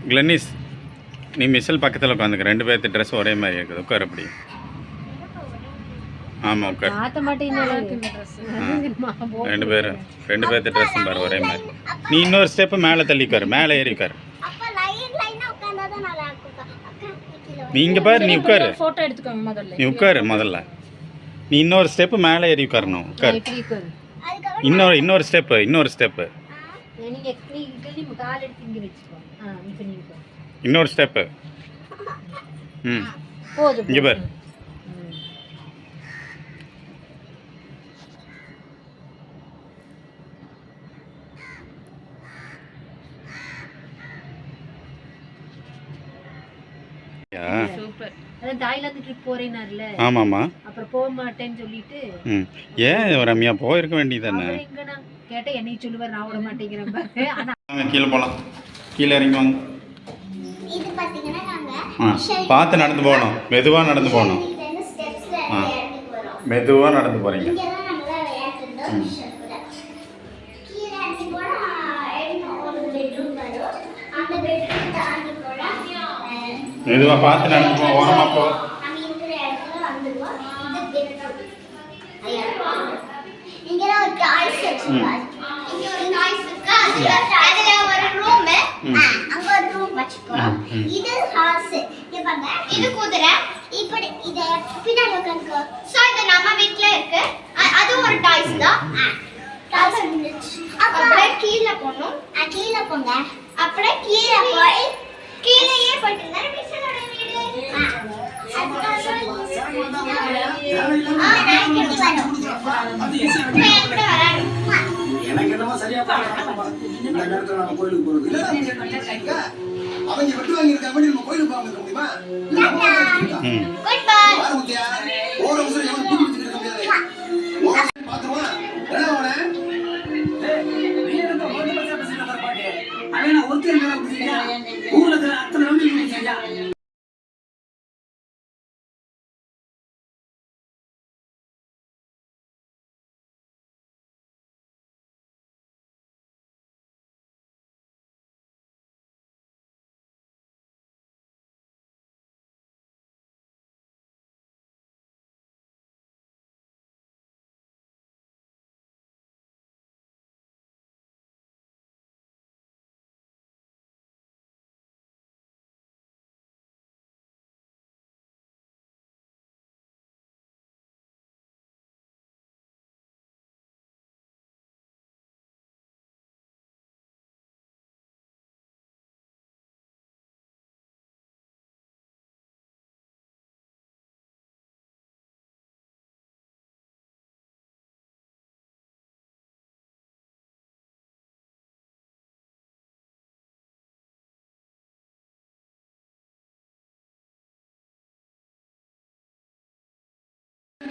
கிளெனிஸ், நீ மிஷல் பக்கத்தில் உட்காந்துக்க. 2 பேர்த்து ட்ரெஸ் ஒரே மாதிரி இருக்குது. உட்கார் அப்படி. ஆமாம் உட்கார். 2 பேர்த்து ட்ரெஸ்ஸும் பாரு ஒரே மாதிரி. நீ இன்னொரு ஸ்டெப்பு மேலே தள்ளிக்காரு, மேலே ஏறிக்காரு. நீ இங்கே பாரு, நீ உட்காரு. ஃபோட்டோ எடுத்துக்கோங்க முதல்ல. நீ உட்காரு முதல்ல. நீ இன்னொரு ஸ்டெப்பு மேலே ஏறி உட்காரணும். உட்காரு. இன்னொரு ஸ்டெப்பு. இன்னொரு ஸ்டெப்பு. இங்கே பாரு. ஆமாம்மா. அப்புறம் போக மாட்டேன்னு சொல்லிட்டு ஏன் ரம்யா போயிருக்க வேண்டியதானே? கேட்டால் என்னை சொல்லுவார், நான் விட மாட்டேங்கிறேன். கீழே போகலாம். கீழே இறங்கி வாங்க. பார்த்து நடந்து போகணும். மெதுவாக நடந்து போகணும். மெதுவாக நடந்து போகிறீங்க. மெதுவாக பார்த்து நடந்து போ. ஓரமாக போ. இது ஹார்ஸ். இது குதிரை. இப்படி இத பின்னாடி உட்கார்ந்து. சோ இது நம்ம வீட்ல இருக்கு. அது ஒரு டாய்ஸ் தான். அப்படியே கீழே போணும். கீழே போங்க. அப்படியே கீழே போய் கீழேயே போயிட்டு மிஷனோட வீடு. எனக்கு என்னமோ சரியா இந்த நேரத்துல நம்ம கோயிலுக்கு போறது இல்ல. அவங்க விட்டு வாங்கி இருக்காங்க, நம்ம கோயிலுக்கு போக முடியுமா? Good bye. பாருங்க, ஒரு நிமிஷம் எவன் கூட்டி வச்சிட்டு இருக்க முடியாது. பாத்துவா என்னவனே? நீ என்ன ஒரு பச்சை பசங்க தரப்பாடே. அவன ஒருத்தர் மேல குடிச்சா ஊர்ல இருக்கிற அத்தனை நம்பி குடிச்சா.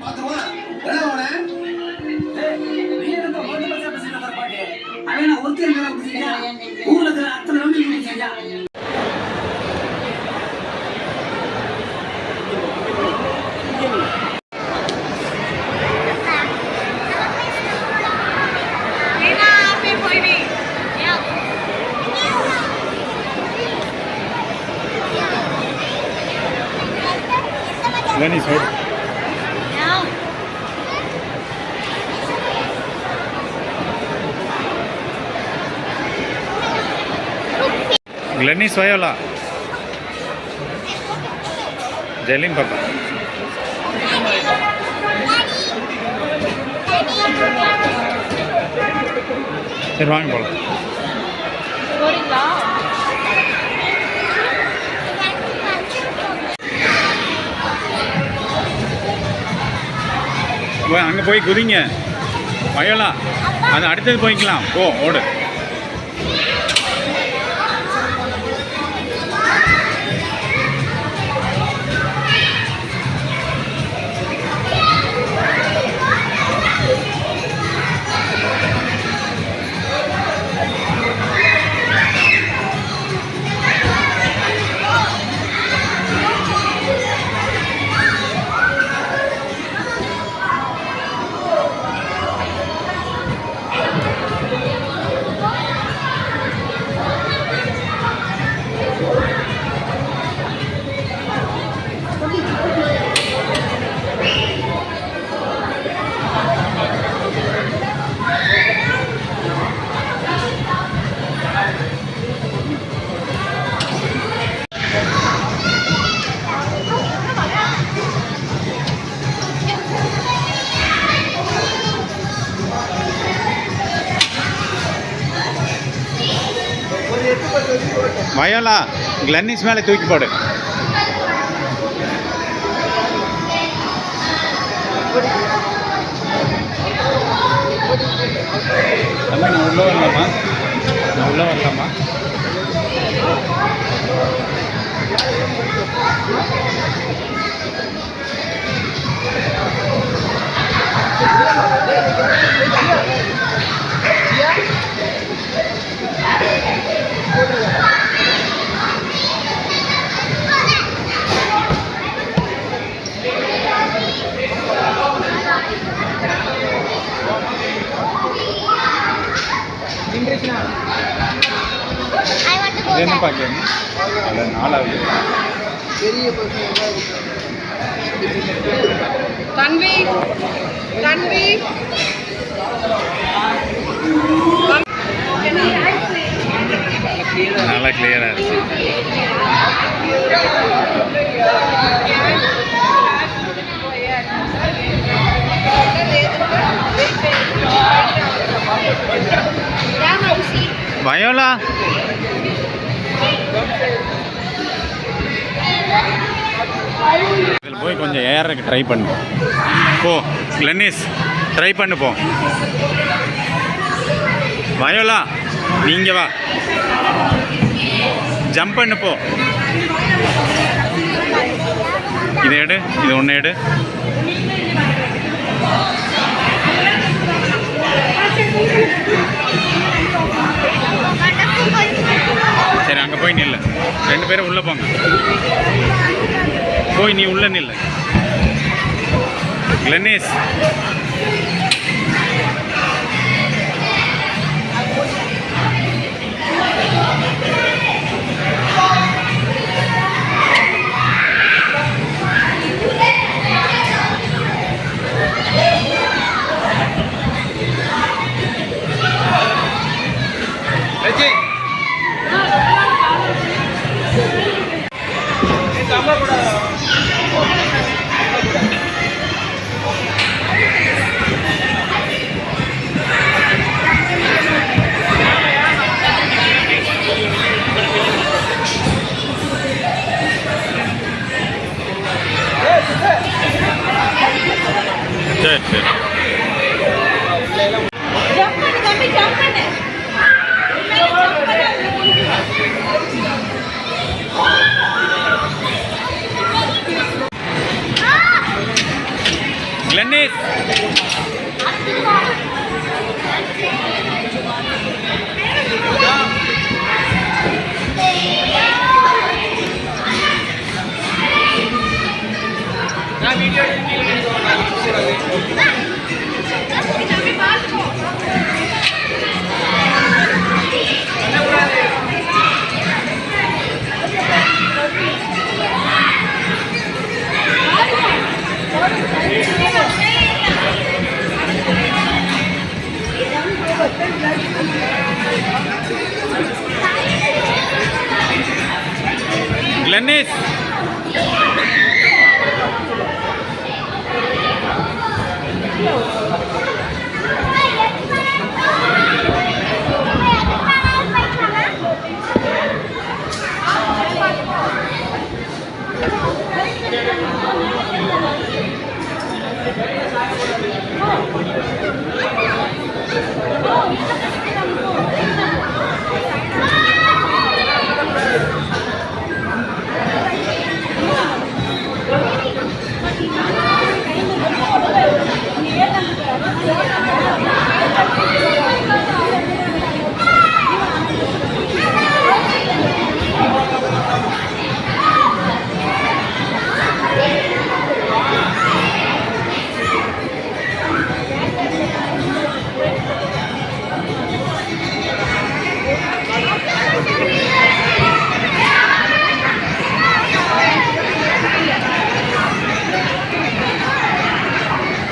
பாத்துவா என்னவனே? நீ என்ன ஒரு பச்சை பசங்க தரப்பாடே. அவன ஒருத்தர் மேல குடிச்சா ஊர்ல இருக்கிற அத்தனை நம்பி குடிச்சா. Lenny, sorry. Glennis Viola. Jelin Papa. சரி வாங்க போலாம். அங்கே போய் குதிங்க வயலா. அது அடுத்தது போய்க்கலாம். போ ஓடு. வயோலா கிளன்னிஸ் மேலே தூக்கி போடு. தம்பி நான் உள்ளே வரலாமா? நான் உள்ளே வரலாமா? I want to go இது என்ன there. பார்க்க? இல்லை 4வது. தன்வி தன்வி நல்லா கிளியராக இருக்கு. வயோலா இதில் போய் கொஞ்சம் ஏறக்கு ட்ரை பண்ணு. போ கிளன்னிஸ் ட்ரை பண்ணு போ. வயோலா நீங்க வா, ஜம்ப் பண்ணு போ. இதை எடு, இது ஒன்று எடு. சரி அங்கே போய் நில்லு. 2 பேரும் உள்ளே போங்க. போய் நீ உள்ளே நில்லு. கிளன்னிஸ் சரி சரி. கிளன்னிஸ் கிளன்னிஸ்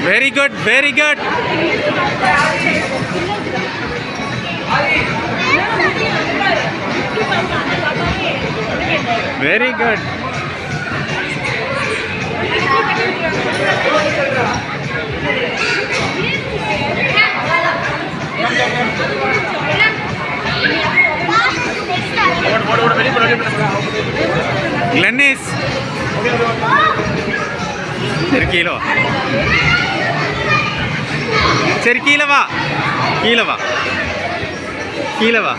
Very good, very good. Very good. கிளென்னிஸ் சரி கீழே வா சரி கீழே வா கீழே வா கீழே வா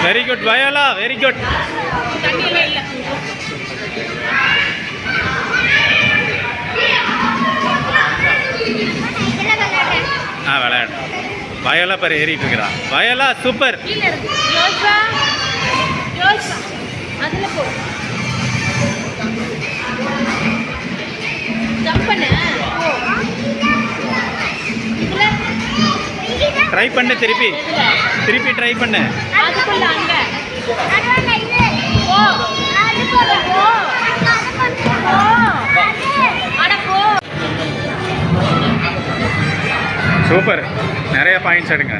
very good viola very good விளையாடு வயோலா பாரு ஏறிட்டு இருக்கிறான் வயோலா சூப்பர் ட்ரை பண்ணு திருப்பி திருப்பி ட்ரை பண்ணு சூப்பர் நிறைய பாயிண்ட்ஸ் எடுங்க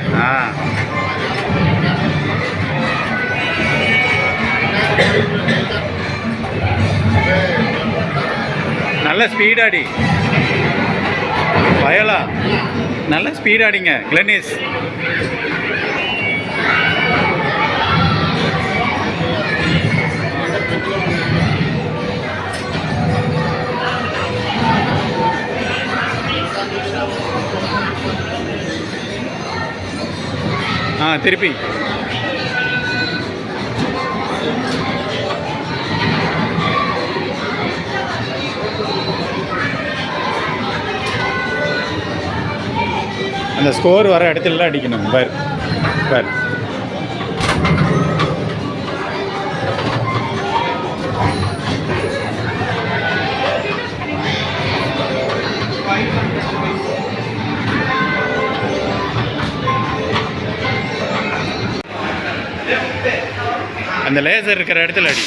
நல்ல ஸ்பீடாடி வயோலா நல்ல ஸ்பீடாடிங்க கிளென்னிஸ் திருப்பி அந்த ஸ்கோர் வர இடத்துல அடிக்கணும் பார் பார் அந்த லேசர் இருக்கிற இடத்துல அடி